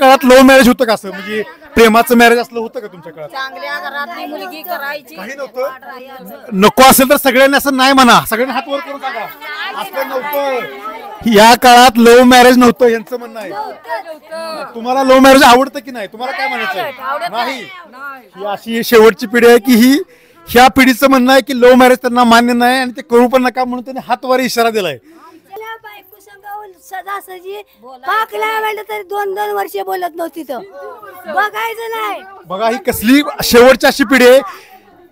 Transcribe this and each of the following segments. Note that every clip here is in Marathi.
काळात लव्ह मॅरेज होतं का असं, म्हणजे प्रेमाचं मॅरेज असलं होतं का तुमच्या काळात? चांगल्या घरातली मुलगी करायची. काही नव्हतं. नको असेल तर सगळ्यांनी असं नाही म्हणा, सगळ्यांनी हात वर करून सांगा असं नव्हतं. या काळात लव्ह मॅरेज नव्हतं यांचं म्हणणं आहे. तुम्हाला लव्ह मॅरेज आवडतं की नाही, तुम्हाला काय म्हणायचं? नाही. ही अशी शेवटची पिढी आहे की ही ह्या पिढीचं म्हणणं आहे की लव्ह मॅरेज त्यांना मान्य नाही आणि ते करू पण नका म्हणून त्यांनी हातवर इशारा दिलाय. बायको सांगावं सदासजी पाकला म्हणलं तरी 2-2 वर्ष बोलत नव्हती तर बघायचं नाही. बघा ही कसली शेवटची अशी पिढी आहे,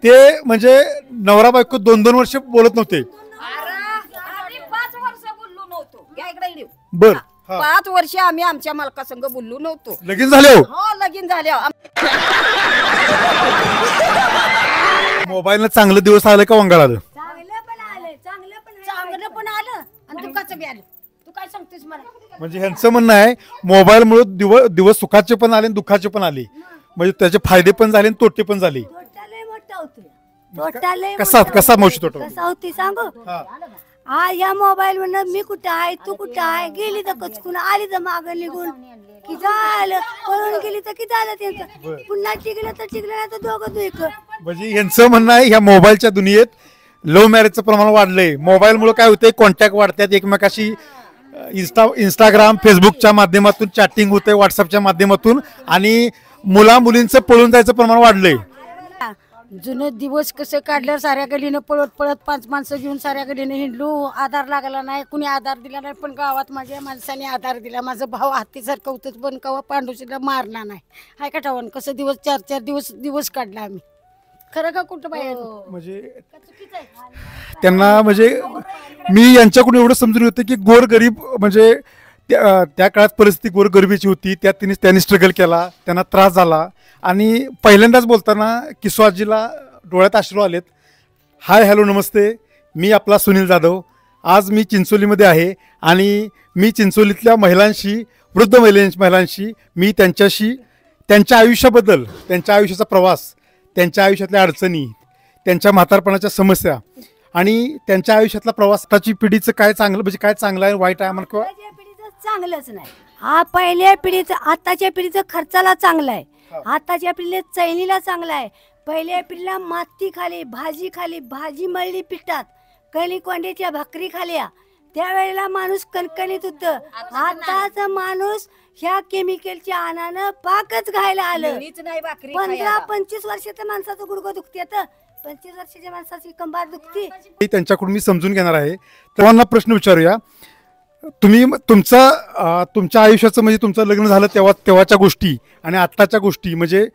ते म्हणजे नवरा बायको 2-2 वर्ष बोलत नव्हते. 5 वर्ष बोललो नव्हतो. या इकडे येऊ. बर 5 वर्ष आम्ही आमच्या मालकासंग बोललो नव्हतो. लगीन झाले हो. हो लगीन झाले. मोबाईलला चांगलं दिवस आलं का वंगाळ आलं? चांगलं पण आलं, चांगलं पण आलं आणि दुःखाचं बी आलं. तू काय सांगतेस मला? म्हणजे ह्यांचं म्हणणं आहे मोबाईलमुळे दिवस सुखाचे पण आले आणि दुःखाचे पण आले, म्हणजे त्याचे फायदे पण झाले आणि तोटे पण झाले. तोटालय मोठा होतो. तोटालय कसा मावशी तोटा? कसा होती सांगू? हा या मोबाईल म्हणून मी कुठं आहे तू कुठं आहे, गेली तर कचकून आली तर माग निघून की झालं, पळून गेली तर किती झालं त्यांचं. पुन्हा टिकलं तर टिकलं नाही तर दोघं दुख. म्हणजे ह्यांचं म्हणणं आहे ह्या मोबाईलच्या दुनियेत लव्ह मॅरेजचं प्रमाण वाढलंय. मोबाईलमुळे काय होतंय, कॉन्टॅक्ट वाढतात, एकमेकाशी इंस्टाग्राम फेसबुकच्या माध्यमातून चॅटिंग होते, व्हॉट्सअपच्या माध्यमातून, आणि मुला मुलींचं पळून जायचं प्रमाण वाढलंय. जुने दिवस कसे काढले, साऱ्या गलीनं पळत पळत 5 माणसं घेऊन साऱ्या गलीनं हिंडलो. आधार लागला नाही, कुणी आधार दिला नाही, पण गावात माझ्या माणसाने आधार दिला. माझा भाऊ हत्तीसारखं होतं पण कवा पांडुशीला मारला नाही. हाय का ठाऊन कसं दिवस 4-4 दिवस काढला आम्ही. खरं का कुठं बाहेर? म्हणजे त्यांना म्हणजे मी यांच्याकडून एवढं समजून होतं की गोरगरीब म्हणजे त्या काळात परिस्थिती गोरगरिबीची होती, त्यात त्यांनी स्ट्रगल केला, त्यांना त्रास झाला. आणि पहिल्यांदाच बोलताना किसवाजीला डोळ्यात अश्रू आलेत. हाय हॅलो नमस्ते, मी आपला सुनील जाधव. आज मी चिंचोलीमध्ये आहे आणि मी चिंचोलीतल्या महिलांशी, वृद्ध महिलांशी मी त्यांच्याशी त्यांच्या आयुष्याबद्दल, त्यांच्या आयुष्याचा प्रवास, त्यांच्या आयुष्यातल्या अडचणी, त्यांच्या म्हातारपणाच्या समस्या आणि त्यांच्या आयुष्यातला प्रवास, आताची पिढीचं काय चांगलं, म्हणजे काय चांगलं आहे वाईट आहे म्हणून चांगलंच नाही. हा पहिल्या पिढीचं, आताच्या पिढीचं खर्चाला चांगलं आहे, आताच्या पिढीला चैनीला चांगला आहे. पहिल्या पिढीला माती खाली, भाजी मळली पिठात, कणी कोंड्याच्या भाकरी खाल्या, त्यावेळेला माणूस कणकणीत होतं. आताचा माणूस ह्या केमिकलच्या आणानं पाकच घायला आलं. 15-25 वर्षाच्या माणसाचं गुडघं दुखते, 25 वर्षाच्या माणसाची कंबार दुखते. त्यांच्याकडून मी समजून घेणार आहे. तेव्हा प्रश्न विचारूया, तुम्ही तुमच्या आयुष्याचं म्हणजे तुमचं लग्न झालं तेव्हाच्या गोष्टी आणि आत्ताच्या गोष्टी, म्हणजे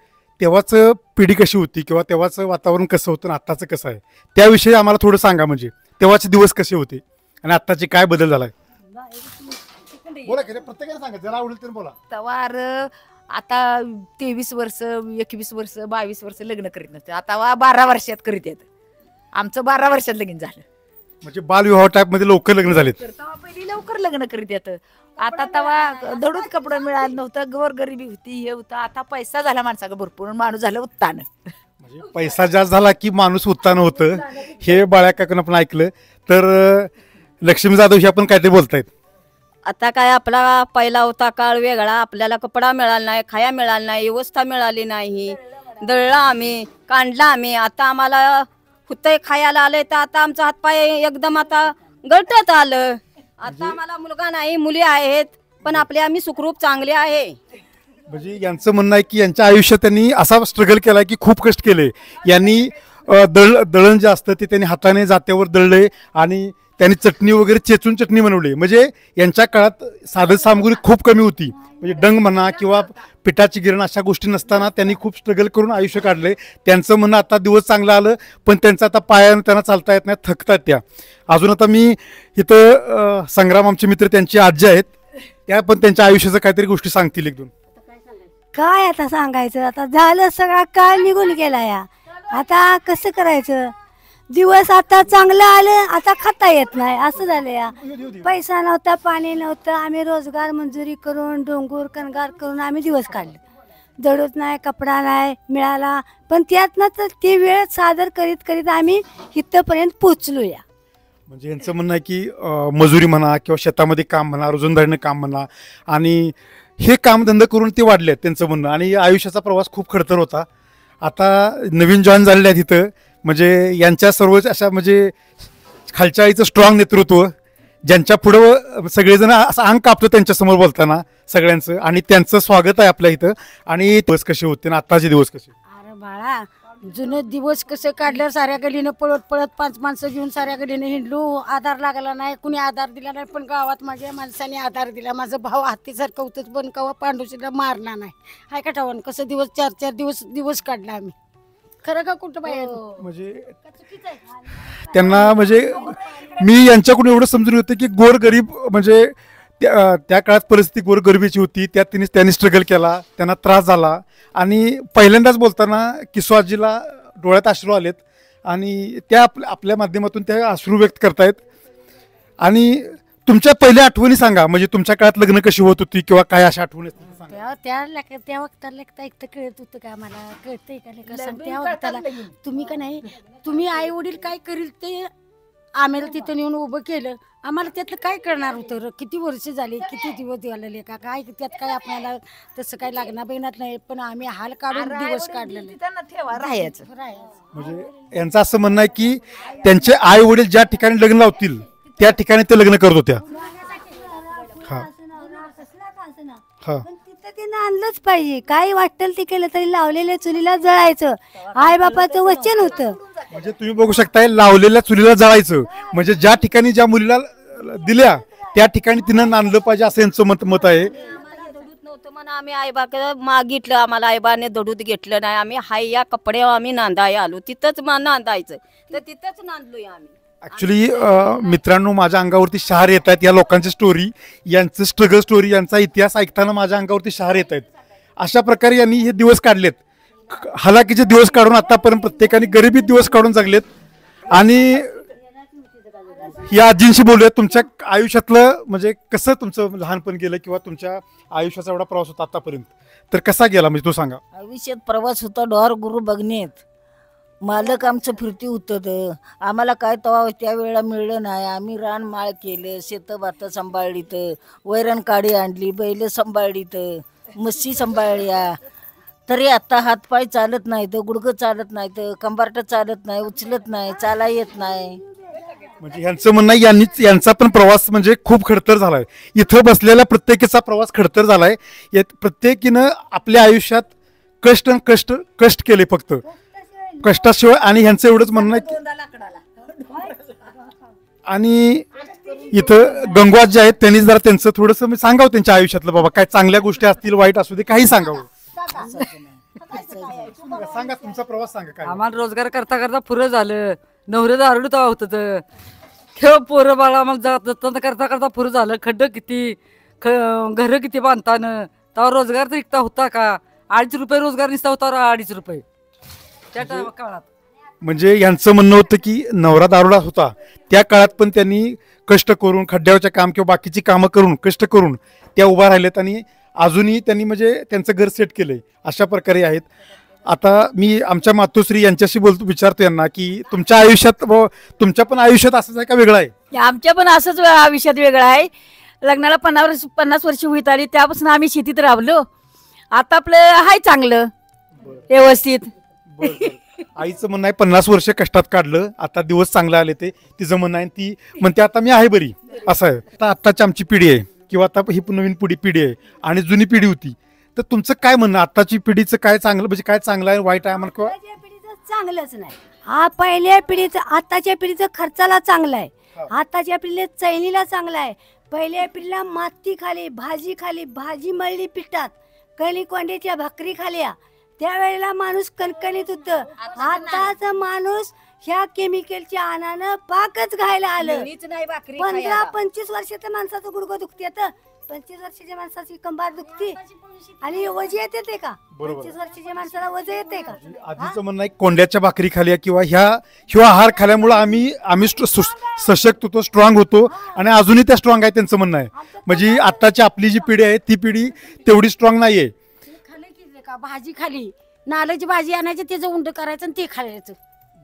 तेव्हाच पिढी कशी होती किंवा तेव्हाचं वातावरण कसं होतं आणि आत्ताचं कसं आहे, त्याविषयी आम्हाला थोडं सांगा. म्हणजे तेव्हाचे दिवस कसे होते आणि आत्ताचे काय बदल झालाय? बोला की प्रत्येकाला सांगा, ज्याला आवडेल ते बोला. तवार आता 23 वर्ष 21 वर्ष 22 वर्ष लग्न करीत नसते, आता 12 वर्षात करीत येत. आमचं 12 वर्षात लगीन झालं. म्हणजे बालविवाह टाईप मध्ये लवकर लग्न झालेत. पहिली लवकर लग्न करीत येत. आता तवा दडूच कपडं मिळालं नव्हतं, गोरगरिबी होती, हे होतं. आता पैसा झाला माणसाला भरपूर, माणूस झालं उत्तान. म्हणजे पैसा जास्त झाला की माणूस उत्तान होतं, हे बाळ्या काकून आपण ऐकलं. तर लक्ष्मी जाधव हे आपण काहीतरी बोलतायत. आता काय, आपला पहिला होता काळ वेगळा. आपल्याला कपडा मिळाला नाही, खाया मिळाला नाही, व्यवस्था मिळाली नाही, दळला आम्ही, कांडला आम्ही. आता आम्हाला हुतय खायला आलंय, तर आता आमचा हातपाय एकदम आता गळटत आलं. आता आम्हाला मुलगा नाही, मुली आहेत, पण आपले आम्ही सुखरूप चांगले आहे. म्हणजे यांचं म्हणणं आहे की यांच्या आयुष्यात त्यांनी असा स्ट्रगल केलाय की खूप कष्ट केले. यांनी दळण जे असतं ते त्यांनी हाताने जात्यावर दळले आणि त्यांनी चटणी वगैरे चेचून चटणी बनवली. म्हणजे यांच्या काळात साधन सामग्री खूप कमी होती, म्हणजे डंग म्हणा किंवा पिठाची गिरण अशा गोष्टी नसताना त्यांनी खूप स्ट्रगल करून आयुष्य काढले. त्यांचं म्हणणं आता दिवस चांगलं आलं, पण त्यांचं आता पायानं त्यांना चालता येत नाही, थकतात त्या. अजून आता मी इथं संग्राम आमचे मित्र, त्यांची आजी आहेत, त्या पण त्यांच्या आयुष्याचं काहीतरी गोष्टी सांगतील 1-2. काय आता सांगायचं, आता झालं सगळा काळ निघून गेला या. आता कसं करायचं, दिवस आता चांगलं आलं, आता खाता येत नाही, असं झालं या. पैसा नव्हता, पाणी नव्हतं, आम्ही रोजगार मंजुरी करून डोंगर कणगार करून आम्ही दिवस काढले. दडूच नाही, कपडा नाही मिळाला, पण त्यातनं तर ती वेळ सादर करीत करीत आम्ही इथपर्यंत पोचलो या. म्हणजे यांचं म्हणणं आहे की मजुरी म्हणा किंवा शेतामध्ये काम म्हणा, रोजंदारीनं काम म्हणा आणि हे कामधंदा करून ते वाढले त्यांचं म्हणणं. आणि आयुष्याचा प्रवास खूप खडतर होता. आता नवीन जॉईन झालेले आहेत इथं, म्हणजे यांच्या सर्व अशा म्हणजे खालच्या आईचं स्ट्रॉंग नेतृत्व, ज्यांच्या पुढं सगळेजण असं अंग कापतो त्यांच्यासमोर बोलताना सगळ्यांचं. आणि त्यांचं स्वागत आहे आपल्या इथं. आणि दिवस कसे होते ना आत्ताचे दिवस कसे? अरे बाळा, जुने दिवस कसे काढले, साऱ्या गलीनं पळत पळत 5 माणसं घेऊन साऱ्या गलीनं हिंडलो. आधार लागला नाही, कुणी आधार दिला नाही, पण गावात माझ्या माणसाने आधार दिला. माझा भाऊ हत्तीसारखं होतं, पण कवा पांडुशीला मारला नाही. हाय का ठाऊन कसं दिवस 4-4 दिवस काढला आम्ही. खरं का कुठं बाहेर म्हणजे त्यांना म्हणजे मी यांच्याकडून एवढं समजून होतं की गोरगरीब म्हणजे त्या काळात परिस्थिती गोरगरिबीची होती, त्यात त्यांनी स्ट्रगल केला, त्यांना त्रास झाला. आणि पहिल्यांदाच बोलताना किसवाजीला डोळ्यात अश्रू आलेत आणि त्या आपल्या माध्यमातून त्या अश्रू व्यक्त करतायत. आणि तुमच्या पहिल्या आठवणी सांगा, म्हणजे तुमच्या काळात लग्न कशी होत होती किंवा काय अशा आठवणी त्या वक्ताला ऐकतं कळत होतं का? मला कळतंय का लेका सांग. त्या वक्ताला तुम्ही का नाही, तुम्ही आई वडील काय करील ते आम्हाला तिथं नेऊन उभं केलं. आम्हाला त्यातलं काय करणार होतं? किती वर्ष झाली, किती दिवस झालेले का काय, त्यात काय आपल्याला तसं काय लागणार बेनात नाही. पण आम्ही हाल काढून दिवस काढलेले. म्हणजे यांचं असं म्हणणं आहे की त्यांचे आई वडील ज्या ठिकाणी लग्न लावतील त्या ठिकाणी ते लग्न करत होत्या. पण तिथं तिनं आणलंच पाहिजे. काय वाटेल ते केलं तरी लावलेल्या चुलीला जळायचं, आई बापाचं वचन होतं. म्हणजे तुम्ही बघू शकताय, लावलेल्या चुलीला जळायचं. म्हणजे ज्या ठिकाणी ज्या मुलीला दिल्या त्या ठिकाणी तिनं नांदलं पाहिजे असं यांचं मत आहे. म्हणून आम्ही आईबाकडे मागितलं, आम्हाला आईबाने दडूत घेतलं नाही. आम्ही हाय या कपड्यावर आम्ही नांदाय आलो, तिथंच नांदायचं तर तिथंच नांदलोय आम्ही. ऍक्च्युली मित्रांनो, माझ्या अंगावरती शहार येत आहेत या लोकांची स्टोरी, यांचं स्ट्रगल स्टोरी, यांचा इतिहास ऐकताना माझ्या अंगावरती शहार येत आहेत. अशा प्रकारे यांनी हे दिवस काढलेत, हलाखीचे दिवस काढून आतापर्यंत प्रत्येकाने गरिबी दिवस काढून जगलेत. आणि या आजींशी बोलूया, तुमच्या आयुष्यातलं म्हणजे कसं तुमचं लहानपण गेलं किंवा तुमच्या आयुष्याचा एवढा प्रवास होता आतापर्यंत, तर कसा गेला म्हणजे तो सांगा. आयुष्यात प्रवास होता डोर गुरु बघण्यात. मालक आमचं फिरती होतं, आम्हाला काय तवा त्यावेळेला मिळलं नाही. आम्ही रान माळ केलं, शेतं भातं सांभाळलीत, वैरण काडी आणली, बैल सांभाळलीत, म्हशी सांभाळल्या. तरी आता हातपाय चालत नाहीत, गुडघं चालत नाहीत, कंबारट चालत नाही, उचलत नाही, चाला येत नाही. म्हणजे ह्यांचं म्हणणं यांचा पण प्रवास म्हणजे खूप खडतर झालाय. इथं बसलेल्या प्रत्येकाचा प्रवास खडतर झालाय. प्रत्येकीनं आपल्या आयुष्यात कष्ट कष्ट कष्ट केले, फक्त कष्टाशिवाय. आणि ह्यांचं एवढंच म्हणणं आहे की आणि इथं गंगवाज जे आहेत त्यांनी जरा त्यांचं थोडंसं मी सांगावं त्यांच्या आयुष्यातलं, बाबा काय चांगल्या गोष्टी असतील, वाईट असू दे, काही सांगावं. सांगा तुमचा प्रवास सांगा. काय आम्हाला रोजगार करता करता पुरं झालं, नवरे दारुड तेव्हा होतं, खेळ पोरं बाळा आम्हाला जतन करता करता पुरं झालं. खड्डं किती, घरं किती बांधताना तेव्हा रोजगार तर इकता होता का? 2.5 रुपये रोजगार निसता होता, 2.5 रुपये त्या काळात. म्हणजे यांचं म्हणणं होतं की नवरा दारुडा होता त्या काळात पण त्यांनी कष्ट करून, खड्ड्यावरचे काम किंवा बाकीची कामं करून, कष्ट करून त्या उभा राहिलेत. आणि अजूनही त्यांनी म्हणजे त्यांचं घर सेट केलंय. अशा प्रकारे आहेत. आता मी आमच्या मातोश्री यांच्याशी विचारतो यांना की तुमच्या आयुष्यात, तुमच्या पण आयुष्यात असंच आहे का वेगळं आहे? आमच्या पण असंच आयुष्यात वेगळं आहे. लग्नाला 50 वर्ष होईत आली, त्यापासून आम्ही शेतीत राबलो. आता आपलं आहे चांगलं व्यवस्थित. आईचं म्हणणं आहे 50 वर्ष कष्टात काढलं, आता दिवस चांगले आले. ते तिचं म्हणणं आहे. ती म्हणते आता मी आहे बरी. असं आहे. आता आत्ताची आमची पिढी आहे किंवा आता ही नवीन पिढी आहे आणि जुनी पिढी होती, तर तुमचं काय म्हणणं, आताची पिढीचं काय चांगलं, म्हणजे काय चांगलं आहे, वाईट आहे म्हणा? चांगलंच नाही. हा पहिल्या पिढीचं, आताच्या पिढीचं खर्चाला चांगलं आहे, आताच्या पिढीला चैनीला चांगलं आहे. पहिल्या पिढीला माती खाली, भाजी मळली पिठात, कणी कोंड्याच्या भाकरी खाल्या. त्यावेळेला माणूस कणकणीत होतं. आताचा माणूस ह्या केमिकलच्या आणानं पाकच घायला आलं. 15-25 वर्षाच्या माणसाचं गुडघं दुखते, 25 वर्षाच्या माणसाची कंबार दुखती आणि वज येते का? 25 वर्षाच्या माणसाला वज येते का? आधीचं म्हणणं आहे कोंड्याच्या भाकरी खाल्या किंवा ह्या आहार खाल्यामुळे आम्ही सशक्त होतो, स्ट्रॉंग होतो आणि अजूनही त्या स्ट्रॉंग आहे त्यांचं म्हणणं आहे. म्हणजे आताची आपली जी पिढी आहे ती पिढी तेवढी स्ट्रॉंग नाहीये. भाजी खाली, नाल्याची भाजी आणायची, त्याचं उंड करायचं आणि ते खायचं.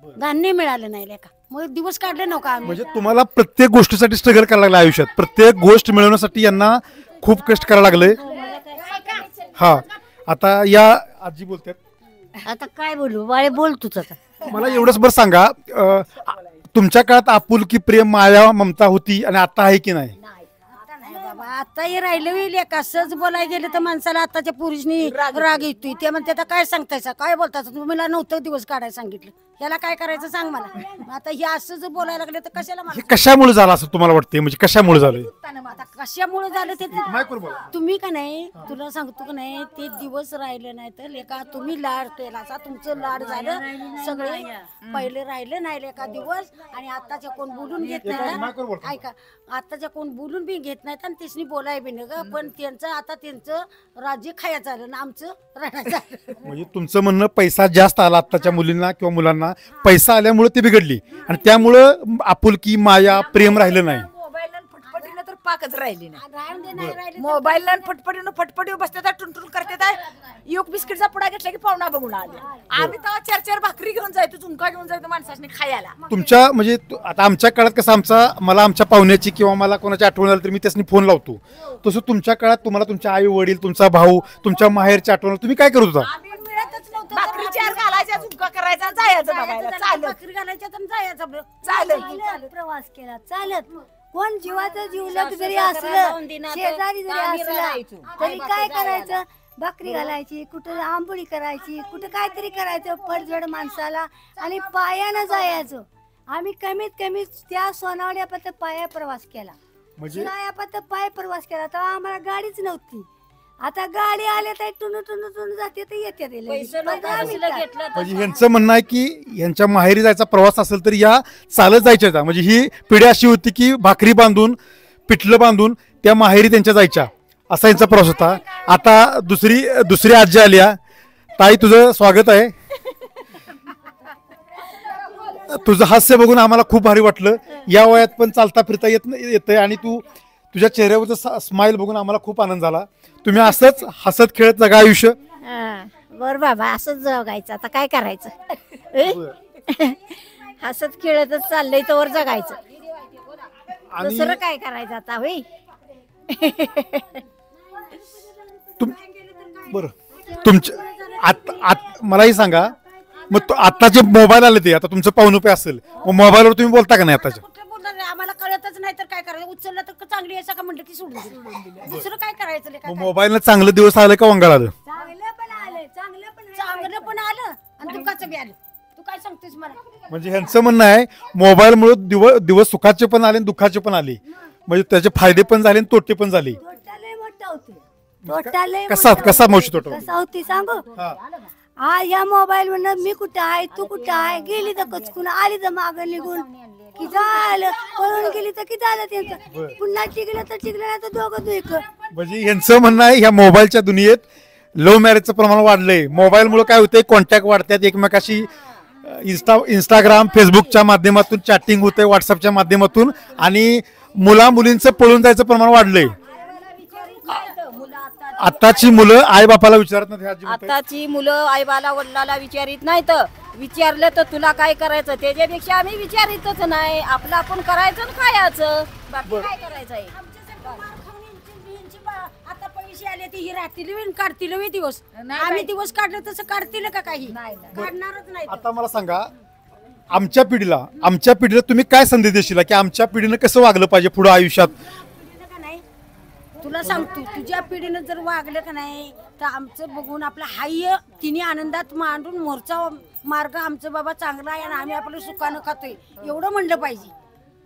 धान्य मिळालं नाही लेका, मग दिवस काढले नका आम्ही. म्हणजे तुम्हाला प्रत्येक गोष्टीसाठी स्ट्रगल करायला लागलं आयुष्यात. प्रत्येक गोष्ट मिळवण्यासाठी यांना खूप कष्ट करायला लागले. हा आता या आजी बोलतात. आता काय बोलू बाळे, बोल तूच आता. मला एवढंच बरं सांगा, तुमच्या काळात आपुलकी प्रेम माया ममता होती आणि आता आहे की नाही? आता नाही बाबा, आता हे राहिलं होईल का? सहज बोलायला गेलं तर माणसाला आताच्या पुरुषनी राग येतोय. ते म्हणते आता काय सांगतायचा, काय बोलतायचा, तुम्हाला नव्हतं दिवस काढायला सांगितलं, याला काय करायचं सांग मला. आता हे असं जर बोलायला लागले तर कशाला हे मला कशामुळे झालं असं तुम्हाला वाटतंय? म्हणजे कशामुळे झालं? आता कशामुळे झालं ते माईकवर बोला. तुम्ही का नाही, तुला सांगतो का नाही, ते दिवस राहिले नाही तर लेका तुम्ही लाड केला, तुमचं लाड झालं सगळे. पहिले राहिले नाही लेका दिवस, आणि आताच्या कोण बोलून घेत नाही. ऐका, आताच्या कोण बोलून बी घेत नाहीत आणि तिसनी बोलाय बी नाही ग. पण त्यांचं आता त्यांचं राज्य खायचं झालं ना, आमचं रडायचं. म्हणजे तुमचं म्हणणं पैसा जास्त आला आताच्या मुलींना किंवा मुलांना, पैसा आल्यामुळे ती बिघडली आणि त्यामुळं आपुलकी माया प्रेम राहिलं नाही. मोबाईलला फटफटीनं तर पाकच राहिली नाही. राहून दे, नाही राहिले मोबाईलला फटफटीवर बसतात, टुनटुन करतात. योग बिस्किटचा पुडा घेतला की पाहुणा बघून आले. आम्ही तेव्हा 4-4 भाकरी घेऊन जायचो, झुणका घेऊन जायचो माणसाने खायला. तुमच्या म्हणजे आता आमच्या काळात कसं मला आमच्या पाहुण्याची किंवा मला कोणाची आठवण आली तर मी त्यासनी फोन लावतो, तसं तुमच्या काळात तुम्हाला तुमच्या आई वडील, तुमचा भाऊ, तुमच्या माहेरची आठवण, तुम्ही काय करत होता? आम्ही मिळतच नव्हतं. भाकरी 4 घालायच्या, झुणका करायचा, जायचं बघायला. चालत भाकरी घालायच्या तर जायचं आपलं. चालत प्रवास केला चालत. कोण जीवाचं जीवलग जरी असलं, शेजारी जरी असलं तरी काय करायचं, भाकरी घालायची, कुठं आंबोळी करायची, कुठं काहीतरी करायचं पडझड माणसाला, आणि पायानं जायचं. आम्ही कमीत कमी त्या सोनावड्यापर्यंत पाया प्रवास केला, म्हणजे शिरायापर्यंत पाय प्रवास केला. तेव्हा आम्हाला गाडीच नव्हती. आता गाडी आल्या तर टुनू टुनू टुनू जाते तर येते ते लगेच. म्हणजे ह्यांचं म्हणणं आहे की ह्यांच्या माहेरी जायचा प्रवास असेल तर या चालत जायच्या. म्हणजे ही पिढी अशी होती की भाकरी बांधून, पिठलं बांधून त्या माहेरी त्यांच्या जायच्या, असा यांचा प्रवास होता. आता दुसरी आजी आल्या. ताई, तुझं स्वागत आहे. तुझं हास्य बघून आम्हाला खूप भारी वाटलं. या वयात पण चालता फिरता येतंय आणि तुझ्या चेहऱ्यावरचं स्माइल बघून आम्हाला खूप आनंद झाला. तुम्ही असंच हसत खेळत जगा आयुष्य. बर बाबा, असंच जगायचं, आता काय करायचं. हसत खेळतच चाललंय तर जगायचं, दुसरं काय करायचं आता. होई बरं, तुमच्या मलाही सांगा, मग आताचे मोबाईल आले ते, आता तुमचं पाहुणं असेल, मग मोबाईलवर तुम्ही बोलता का नाही आताच्या? आम्हाला कळतच नाही तर काय करायचं. उचललं तर चांगली यायचं का म्हणलं की सोडून दिलं. दुसरं काय करायचं लेका. मोबाईलनं चांगलं दिवस आलं का वंगाळ आलं? चांगलं पण आलं, चांगलं पण आलं आणि दुःखाचं बी आलं. तू काय सांगतोस मला? म्हणजे ह्यांचं म्हणणं आहे मोबाईलमुळे दिवस सुखाचे पण आले आणि दुःखाचे पण आले, म्हणजे त्याचे फायदे पण झाले आणि तोटे पण झाले. तोटा लय मोठा होते. तोटा लय कसा मावशी तोटा? कसा होती सांगू? हा, या मोबाईल म्हणून मी कुठं आहे, तू कुठं आहे, गेली तर कचकून आली तर मागं निघून की झालं, पळून गेली तर की झालं त्यांचं. पुन्हा टिकलं तर टिकलं नाही तर दोघं दुख. म्हणजे ह्यांचं म्हणणं आहे ह्या मोबाईलच्या दुनियेत लव्ह मॅरेजचं प्रमाण वाढलंय. मोबाईलमुळे काय होतंय, कॉन्टॅक्ट वाढतात, एकमेकाशी इंस्टाग्राम, फेसबुकच्या माध्यमातून चॅटिंग होते, व्हॉट्सअपच्या माध्यमातून, आणि मुलींचं पळून जायचं प्रमाण वाढलंय. आताची मुलं आई बापाला विचारत नाही. आताची मुलं आई बाला वडिलाला विचारित नाही, तर विचारलं तर तुला काय करायचं, त्याच्यापेक्षा आम्ही विचारितच नाही. आपलं आपण करायचं आणि खायचं, बाकी काय करायचंय. आता पैसे आले ते ही राहतील काढतील वे दिवस. आम्ही दिवस काढलं तसं काढतील का काही? काढणारच नाही. आता मला सांगा, आमच्या पिढीला तुम्ही काय संदेश देशील की आमच्या पिढीनं कसं वागलं पाहिजे पुढे आयुष्यात? तुला सांगतो, तुझ्या पिढीनं जर वागलं का नाही तर आमचं बघून आपला हाय तिने आनंदात मांडून मोरचा मार्ग आमचं बाबा चांगला आहे आणि आम्ही आपलं सुखानं खातोय एवढं म्हणलं पाहिजे.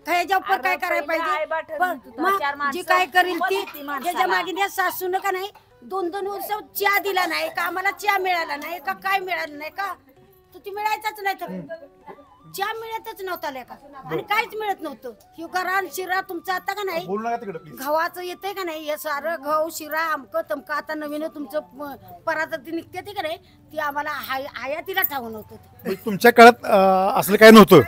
ह्याच्या उपर काय करायला पाहिजे, जी काय करेल ती. त्याच्या मागे या सासून का नाही 2-2 वर्ष चहा दिला नाही का, आम्हाला चहा मिळाला नाही का, काय मिळालं नाही का, तर ती मिळायचाच नाही. तर चहा मिळतच नव्हता लेका, आणि काहीच मिळत नव्हतं. हे गरान शिरा तुमचं आता का नाही गव्हाचं येतंय का नाही, हे सारं गहू शिरा अमकं तमकं आता नवीन तुमचं परात निघते ते का नाही, ती आम्हाला आयातीला ठाऊन होतं. तुमच्या काळात असलं काय नव्हतं.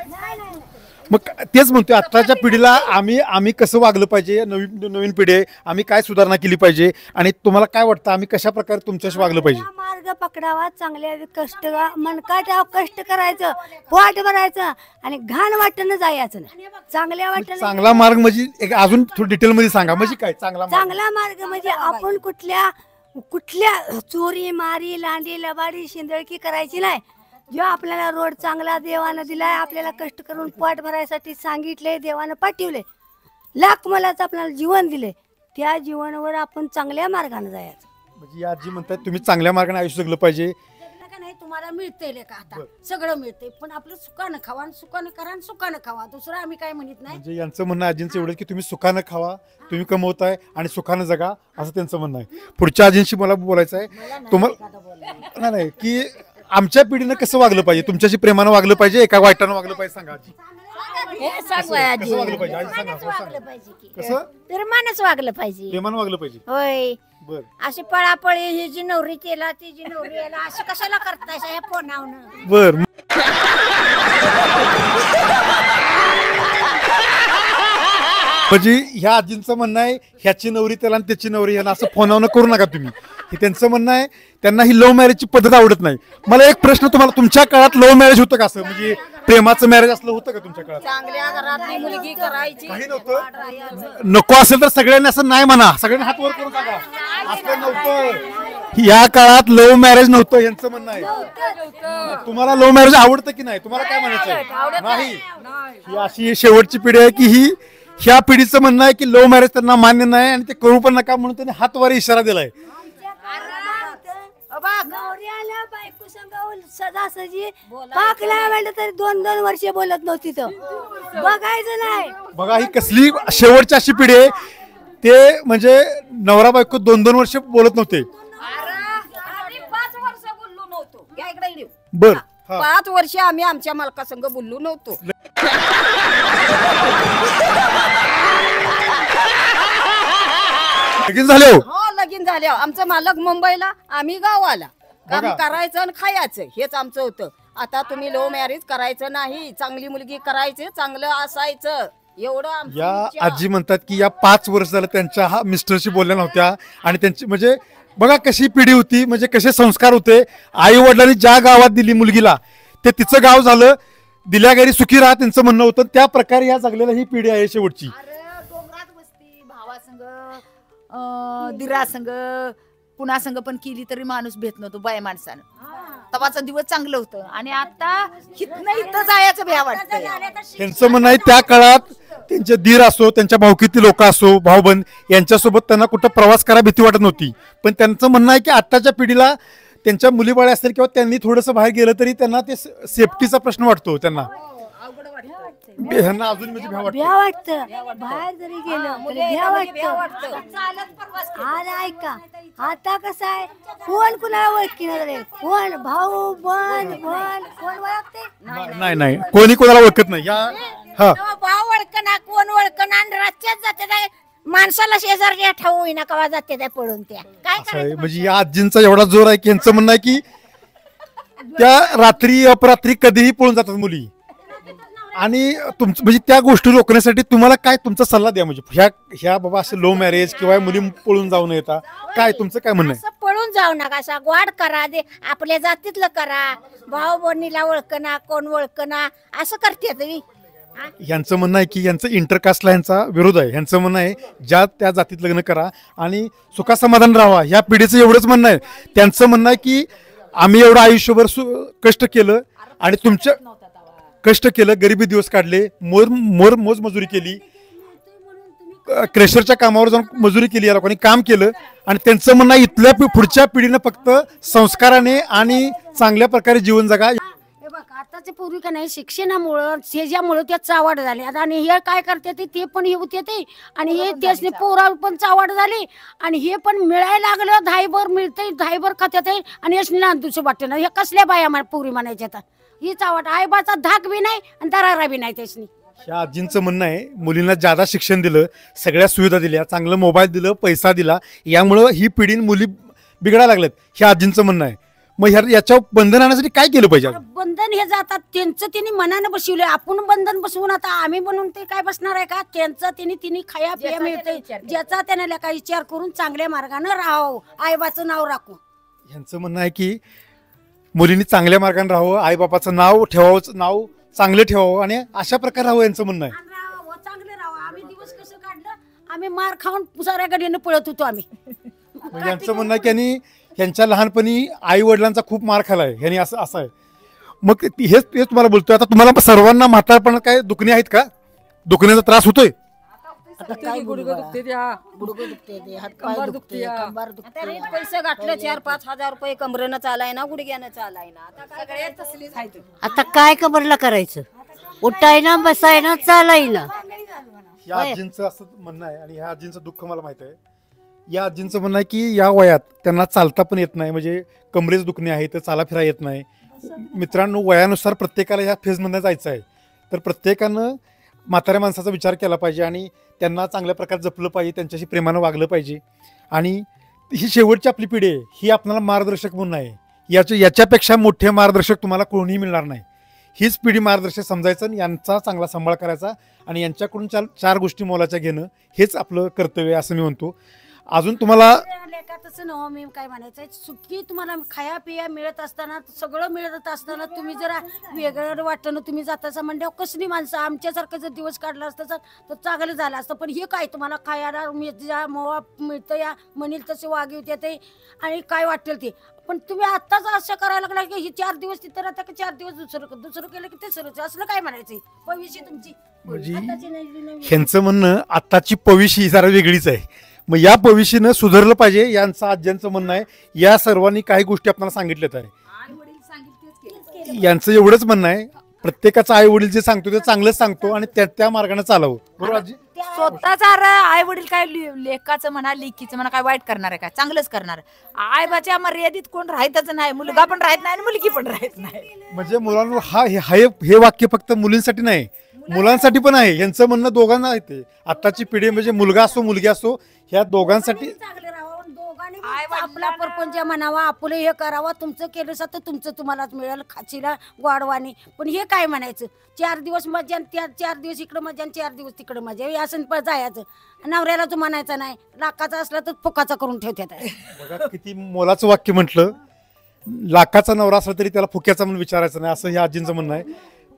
मग तेच म्हणतोय, आताच्या पिढीला आम्ही कसं वागलं पाहिजे, नवीन पिढी आहे, आम्ही काय सुधारणा केली पाहिजे, आणि तुम्हाला काय वाटतं आम्ही कशा प्रकारे तुमच्याशी वागलं पाहिजे? मार्ग पकडावा, चांगल्या कष्ट मनकाटाव कष्ट करायचं, पोट भरायचं आणि घाण वाटणं जायचं नाही. चांगल्या वाटणं. चांगला मार्ग म्हणजे एक अजून थोडं डिटेल मध्ये सांगा, म्हणजे काय चांगला मार्ग म्हणजे आपण कुठल्या कुठल्या चोरी मारी लांडी लबाडी शिंदळकी करायची नाही. जो आपल्याला रोड चांगला देवानं दिलाय, आपल्याला कष्ट करून पोट भरायसाठी सांगितले, देवानं पाठवले, लाख मोलाचं आपल्याला जीवन दिले, त्या जीवनावर आपण चांगल्या मार्गाने जायचं. म्हणजे या आजी म्हणतात तुम्ही चांगल्या मार्गाने आयुष्य जगलं पाहिजे. जगलं का नाही तुम्हाला मिळतंय का आता सगळं मिळतंय, पण आपलं सुखानं खावा आणि सुखानं करा आणि सुखानं खावा, दुसरं आम्ही काय म्हणत नाही. म्हणजे यांचं म्हणणं आजींचं एवढं की तुम्ही सुखानं खावा, तुम्ही कमवताय आणि सुखानं जगा, असं त्यांचं म्हणणं आहे. पुढच्या आजींशी मला बोलायचं आहे. तुम्हाला नाही की आमच्या पिढीनं कसं वागलं पाहिजे, तुमच्याशी प्रेमानं वागलं पाहिजे एका वाईटानं वागलं पाहिजे, सांगा आजी. कसं वागलं पाहिजे आजी, सांगा, सांगा. कसं प्रेमानच वागलं पाहिजे. प्रेमानं वागलं पाहिजे. होय, बर अशी पळापळी ही जी नवरी केला ती जी नवरी याला असं कशाला करताय ह्या फोनावनं. बर म्हणजे ह्या आजींचं म्हणणं आहे ह्याची नवरी त्याला आणि त्याची नवरी ह्याला असं फोनावनं करू नका तुम्ही, हे त्यांचं म्हणणं आहे. त्यांना ही लव्ह मॅरेजची पद्धत आवडत नाही. मला एक प्रश्न, तुम्हाला तुमच्या काळात लव्ह मॅरेज होतं का? असं म्हणजे प्रेमाचं मॅरेज असलं होतं का तुमच्या काळात? चांगल्या घरातली मुलगी करायची. काही नव्हतं. नको असेल तर सगळ्यांनी असं नाही म्हणा, सगळ्यांनी हात वर करून सांगा असं नव्हतं. या काळात लव्ह मॅरेज नव्हतं यांचं म्हणणं आहे. तुम्हाला लव्ह मॅरेज आवडतं की नाही, तुम्हाला काय म्हणायचं? नाही. ही अशी शेवटची पिढी आहे की ही ह्या पिढीचं म्हणणं आहे की लव्ह मॅरेज त्यांना मान्य नाही आणि ते करू पण नका म्हणून त्यांनी हातवर इशारा दिलाय. नवऱ्याला बायको संग सदासजी पाकला म्हणलं तरी 2-2 वर्षे बोलत नव्हती, तर बघायचं नाही. बघा ही कसली शेवटची अशी पिढी आहे, ते म्हणजे नवरा बायको 2-2 वर्ष बोलत नव्हते. आम्ही 5 वर्ष बोललो नव्हतो. या इकडे येऊ. बर 5 वर्ष आम्ही आमच्या मालकासंग बोललो नव्हतो. लगीन झाले हो. हो लगीन झाल्यावर आमचं मालक मुंबईला, आम्ही गावाला. काम बघा. करायचं आणि खायचं हेच आमचं होतं. आता तुम्ही लव्ह मॅरेज करायचं नाही, चांगली मुलगी करायची, चांगलं असायचं, एवढं आमचं या विचार. आजी म्हणतात की या 5 वर्ष झालं त्यांच्या हा मिस्टरशी बोलल्या नव्हत्या आणि त्यांची म्हणजे बघा कशी पिढी होती, म्हणजे कसे संस्कार होते. आई वडिलांनी ज्या गावात दिली मुलगीला ते तिचं गाव झालं, दिल्या घरी सुखी राहा त्यांचं म्हणणं होतं. त्या प्रकारे या जगलेल्या ही पिढी आहे शेवटची. डोंगरात बसती भावासंग दिरासंग कुणासंग पण केली तरी माणूस भेट नव्हतो बाय माणसानं. तवाचं दिवस चांगलं होतं आणि आता इथनं इथं जायचं भ्या वाटतंय. त्यांचं म्हणणं आहे त्या काळात त्यांचे दीर असो, त्यांच्या भावकीतली लोक असो, भाऊबंद यांच्यासोबत त्यांना कुठं प्रवास करा भीती वाटत नव्हती. पण त्यांचं म्हणणं आहे की आत्ताच्या पिढीला त्यांच्या मुलीबाळे असतील किंवा त्यांनी थोडंसं बाहेर गेलं तरी त्यांना ते सेफ्टीचा प्रश्न वाटतो. त्यांना ह्यांना अजून म्हणजे भ्या वाटतं, बाहेर जरी गेलं तरी भ्या वाटतं. आज ऐका आता कसं आहे, कोण कुणाला ओळखीनं झाले, कोण भाऊ बन कोण ओळखते नाही नाही कोणी कोणाला ओळखत नाही. या हा भाव ओळखना कोण ओळखना आणि राज्यात जाते काय माणसाला शेजारच्या ठाऊ होईना कवा जाते काय पळून त्या काय असं आहे. म्हणजे या आजींचा एवढा जोर आहे की यांचं म्हणणं आहे की त्या रात्री अपरात्री कधीही पळून जातात मुली. आणि तुमचं म्हणजे त्या गोष्टी रोखण्यासाठी तुम्हाला काय तुमचा सल्ला द्या, म्हणजे ह्या बाबा असं लो मॅरेज किंवा मुली पळून जाऊ नये, काय तुमचं काय म्हणणं आहे? असं पळून जाऊ नका, असा गोड करा, दे आपल्या जातीतलं करा, भाऊ बहिणीला ओळखना कोण ओळखना असं करते तुम्ही. यांचं म्हणणं आहे की यांचं इंटरकास्टला यांचा विरोध आहे. यांचं म्हणणं आहे ज्या त्या जातीत लग्न करा आणि सुखासमाधान राहा. ह्या पिढीचं एवढंच म्हणणं आहे. त्यांचं म्हणणं आहे की आम्ही एवढं आयुष्यभर कष्ट केलं आणि तुमच्या कष्ट केलं, गरिबी दिवस काढले, मोज मजुरी केली, क्रेशरच्या कामावर जाऊन मजुरी केली, या लोकांनी काम केलं. आणि त्यांचं म्हणणं इथल्या पुढच्या पिढीनं फक्त संस्काराने आणि चांगल्या प्रकारे जीवन जगा. हे बघ आताचे पूर्वी का नाही शिक्षणामुळं शेजामुळं त्या चावाड झाले आता आणि हे काय करते ते पण हे होते ते आणि हे त्यासने पोरा पण चावाड झाली आणि हे पण मिळायला लागलं, धाईभर मिळतंय, धाईभर खात्यात आहे आणि यशनी नांदूचं वाटतं ना. हे कसल्या बाया पूर्वी म्हणायच्या आता ही चावट आईबाचा धाक बी नाही आणि दरारा बी नाही त्यासनी. ह्या आजींचं म्हणणं आहे मुलींना ज्यादा शिक्षण दिलं, सगळ्या सुविधा दिल्या, चांगलं मोबाईल दिलं, पैसा दिला, यामुळं ही पिढी मुली बिघडायला लागल्यात. ह्या आजींचं म्हणणं आहे. मग याच्या बंधन आणण्यासाठी काय केलं पाहिजे? बंधन हे जातात त्यांचं तिने मनानं बसवले, आपण बंधन बसवून आता आम्ही बनवून ते काय बसणार आहे का? त्यांचं तिने खाया पिया मिळते, ज्याचा त्याने काय विचार करून चांगल्या मार्गाने राहावं, आईबाचं नाव राखू. ह्यांचं म्हणणं आहे की मुलींनी चांगल्या मार्गाने राहावं, आईबापाचं नाव ठेवावं, नाव चांगलं ठेवावं आणि अशा प्रकारे राहावं यांचं म्हणणं आहे. चांगले राहावं. आम्ही दिवस कसं काढलं, आम्ही मार खाऊन साऱ्या गडीनं पळत होतो आम्ही म्हणजे यांचं म्हणणं आहे की यांच्या लहानपणी आई वडिलांचा खूप मार खालाय यांनी, असं असं आहे. मग हेच तुम्हाला बोलतोय. आता तुम्हाला सर्वांना म्हातारपणात काय दुखणे आहेत का? दुखण्याचा त्रास होतोय? आता काय गुडघं दुखते त्या, गुडघं दुखते ते, हात कंबर पाय दुखते, दुखते, कंबर आता दुखते. रेट पैसे घातले 4-5 हजार रुपये कमरेनं चालाय ना, गुडघ्यानं चालाय ना. आता काय सगळे तसलीच आहेत. आता काय कबरला करायचं? उठायना बसायना चालायना. या आजींचं असं म्हणणं आहे, आणि ह्या आजींचं दुःख मला माहित आहे. या आजींचं म्हणणं आहे की या वयात त्यांना चालता पण येत नाही, म्हणजे कमरेच दुखणे आहे, तर चाला फिरा येत नाही. मित्रांनो, वयानुसार प्रत्येकाला ह्या फेजमधनं जायचं आहे. तर प्रत्येकानं म्हाताऱ्या माणसाचा विचार केला पाहिजे आणि त्यांना चांगल्या प्रकारे जपलं पाहिजे, त्यांच्याशी प्रेमानं वागलं पाहिजे. आणि ही शेवटची आपली पिढी आहे, ही आपल्याला मार्गदर्शक म्हणून आहे. याच्यापेक्षा मोठे मार्गदर्शक तुम्हाला कोणीही मिळणार नाही. हीच पिढी मार्गदर्शक समजायचं आणि यांचा चांगला सांभाळ करायचा आणि यांच्याकडून चार गोष्टी मोलाच्या घेणं हेच आपलं कर्तव्य आहे, असं मी म्हणतो. अजून तुम्हाला लेखातच नव मी काय म्हणायचं, सुखी तुम्हाला खाया पिया मिळत असताना, सगळं मिळत असताना तुम्ही जरा वेगळं वाटणं तुम्ही जाताचा म्हणल्यावर कसली माणसं आमच्यासारखं जर दिवस काढला असतं तर चांगलं झालं असतं. पण हे काय तुम्हाला खायला ज्या मोवा मिळतं या म्हणील तसे वागवते ते आणि काय वाटेल ते. पण तुम्ही आत्ताच असं करायला लागला की हे 4 दिवस तिथं राहता की 4 दिवस दुसरं केलं की तिसरं, असलं काय म्हणायचं भविष्य तुमची म्हणजे आत्ताची नाही. ह्यांचं म्हणणं आत्ताची पविशी ही जरा वेगळीच आहे. मग या पविशीनं सुधारलं पाहिजे, यांचं आज्यांचं म्हणणं आहे. या सर्वांनी काही गोष्टी आपल्याला सांगितल्यात आहे. यांचं एवढंच म्हणणं आहे, प्रत्येकाचा आई वडील जे सांगतो ते चांगलंच सांगतो आणि त्या मार्गाने चालावं. बरोबर आजी? स्वतःचा आई वडील काय लेकाचं म्हणा लेकीचं म्हणा काय वाईट करणार आहे, काय चांगलंच करणार. आई बाच्या मर्यादित कोण राहतच नाही, मुलगा पण राहत नाही आणि मुलगी पण राहत नाही. म्हणजे मुलांवर हे वाक्य फक्त मुलींसाठी नाही, मुलांसाठी पण आहे. यांचं म्हणणं दोघांना आहे. ते आत्ताची पिढी म्हणजे मुलगा असो मुलगी असो, ह्या दोघांसाठी चांगलं राहावं, दोघांनी आपला परपंच म्हणावा, आपलं हे करावं, तुमचं केलं तर तुमचं तुम्हालाच मिळेल खाचीला गोडवानी. पण हे काय म्हणायचं 4 दिवस मजा, 4 दिवस इकडं मजा, 4 दिवस तिकडं मजा, हे असं जायचं. नवऱ्याला तू म्हणायचं नाही, लाखाचा असला तर फुकाचा करून ठेवतात. बघा किती मोलाचं वाक्य म्हटलं. लाखाचा नवरा असला तरी त्याला फुक्याचा म्हणून विचारायचं नाही, असं ह्या आजींचं म्हणणं आहे.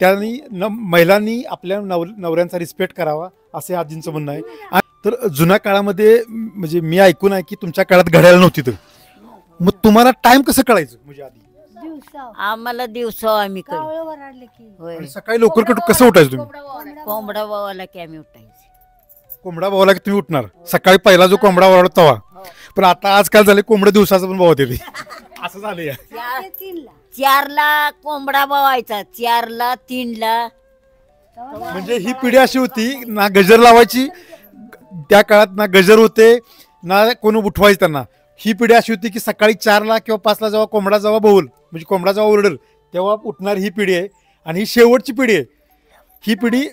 त्यांनी महिलांनी आपल्या नवऱ्यांचा रिस्पेक्ट करावा, असे आजींचं म्हणणं आहे. तर जुन्या काळामध्ये म्हणजे मी ऐकून आहे की तुमच्या काळात घड्याळ नव्हती, तर मग तुम्हाला टाइम कसं कळायचं? म्हणजे आधी आम्हाला दिवसा आम्ही करू. होय. आणि सकाळी लवकर कसं उठायचं तुम्ही? कोंबडा बावाला की आम्ही उठायचं. कोंबडा भावाला की तुम्ही उठणार सकाळी, पहिला जो कोंबडा वाढत तवा. पण आता आजकाल झाले कोंबडे दिवसाचं पण भावत येते, असं झालंय. 4ला कोंबडा बावायचा, 4ला 3ला. म्हणजे ही पिढी अशी होती ना, गजर लावायची त्या काळात, ना गजर होते ना कोणी उठवायचं त्यांना. ही पिढी अशी होती की सकाळी 4ला किंवा 5ला जेव्हा कोंबडा जेव्हा बवल, म्हणजे कोंबडा जेव्हा ओरडल तेव्हा उठणार ही पिढी आहे. आणि ही शेवटची पिढी आहे ही पिढी.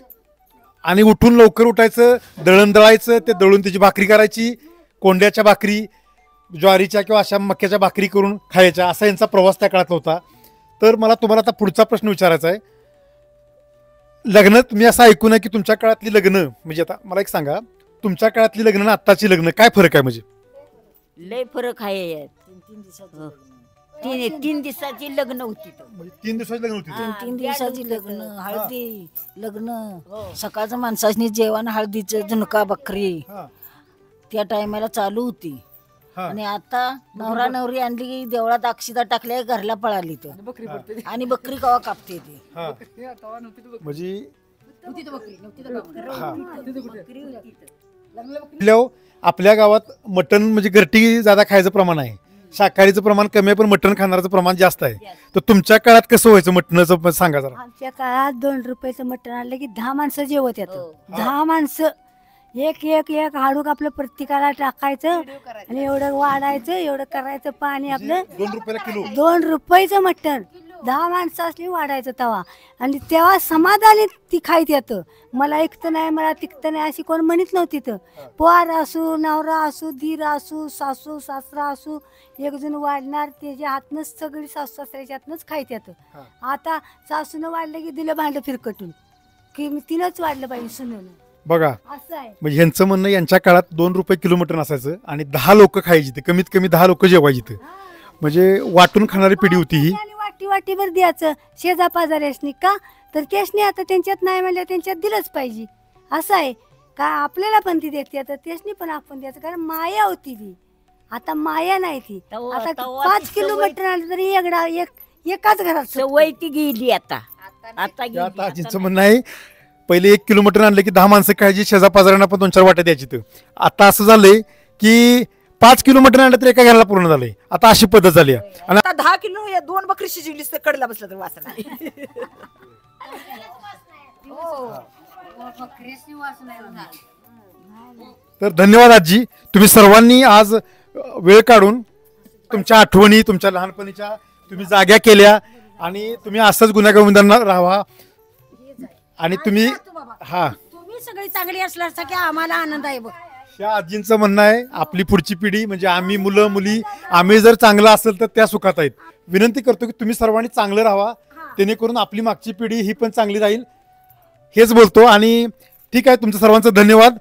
आणि उठून लवकर उठायचं, दळण दळायचं, ते दळून त्याची भाकरी करायची, कोंड्याच्या भाकरी, ज्वारीच्या किंवा अशा मक्याच्या भाकरी करून खायच्या, असा यांचा प्रवास त्या काळात होता. तर मला तुम्हाला आता पुढचा प्रश्न विचारायचा आहे. लग्न तुम्ही असं ऐकून आहे की तुमच्या काळातली लग्न, म्हणजे आता मला एक सांगा, तुमच्या काळातली लग्न आणि आत्ताची लग्न काय फरक आहे? म्हणजे लय फरक आहे यात. 3 दिवसाची लग्न होती. 3 दिवसाची लग्न होती. 3 दिवसाची लग्न, हळदी लग्न, सकाळचं माणसानी जेवण, हळदीचं झुणका बकरी त्या टायमाला चालू होती. आणि आता नवरा नवरी आणली की देवळात अक्षिता टाकल्या घरला पळाली तर, आणि बकरी कवा कापते ती. म्हणजे आपल्या गावात मटण म्हणजे घरटी ज्यादा खायचं प्रमाण आहे, शाकाहारीचं प्रमाण कमी आहे, पण मटण खाणारचं प्रमाण जास्त आहे. तर तुमच्या काळात कसं व्हायचं मटणाचं सांगा जरा. आमच्या काळात 2 रुपयाचं मटण आणलं की 10 माणसं जेवत येतं. 10 माणसं एक एक एक हाडूक आपलं प्रत्येकाला टाकायचं आणि एवढं वाढायचं, एवढं करायचं पाणी आपलं. 2 रुपयाला किलो. 2 रुपयाचं मटण 10 माणसं असली वाढायचं तवा. आणि तेव्हा समाधानी ती खायत येतं. मला ऐकतं नाही, मला तिकतं नाही अशी कोण म्हणत नव्हती. तर पोर असू, नवरा असू, धीर असू, सासू सासरा असू, एक जण वाढणार त्याच्या हातनंच सगळी सासू सासऱ्याच्या हातनंच खायत येतं. आता सासूनं वाढलं की दिलं भांडं फिरकटून की तिनंच वाढलं पाहिजे सुनेनं, बघा. असं आहे. म्हणजे ह्यांचं म्हणणं यांच्या काळात 2 रुपये किलो मटण असायचं आणि 10 लोक खायची, ते कमीत कमी 10 लोक जेवायची. ते म्हणजे वाटून खाणारी पिढी होती ही. आणि वाटीभर द्यायचं शेजा पाजाऱ्यासनी का, तर त्यासनी आता त्यांच्यात नाही म्हणलं त्यांच्यात दिलंच पाहिजे. असं आहे का, आपल्याला पण ती देते तर त्यासनी पण आपण द्यायचं, कारण माया होती ती. आता माया नाही ती. तवा- आता तवा 5 ती किलो सवय- मटण आणलं तरी एकाच घरात सवय ती गेली आता ते आता आजींचं म्हणणं आहे पहिले 1 किलो मटण आणलं की 10 माणसं खायची, शेजा पाजारांना पण 2-4 वाट्या द्यायची. तर आता असं झालंय की 5 किलो मटण आणलं तर एका घराला पूर्ण झालंय. आता अशी पद्धत झाली आहे. आणि आता 10 किलो या 2 बकरी शिजवलीस तर कडला बसलं तर वासना तर धन्यवाद आजी, तुम्ही सर्वांनी आज वेळ काढून तुमच्या आठवणी, तुमच्या लहानपणीच्या तुम्ही जाग्या केल्या आणि तुम्ही असंच गुन्हेगारांना राहा. आणि तुम्ही हा तुम्ही सगळी चांगली असल्याचा की आम्हाला आनंद आहे बघ. या आजींचं म्हणणं आहे आपली पुढची पिढी म्हणजे आम्ही मुलं मुली आम्ही जर चांगलं असेल तर त्या सुखात आहेत. विनंती करतो की तुम्ही सर्वांनी चांगलं राहा, जेणेकरून आपली मागची पिढी ही पण चांगली राहील. हेच बोलतो आणि ठीक आहे, तुमचं सर्वांचं धन्यवाद.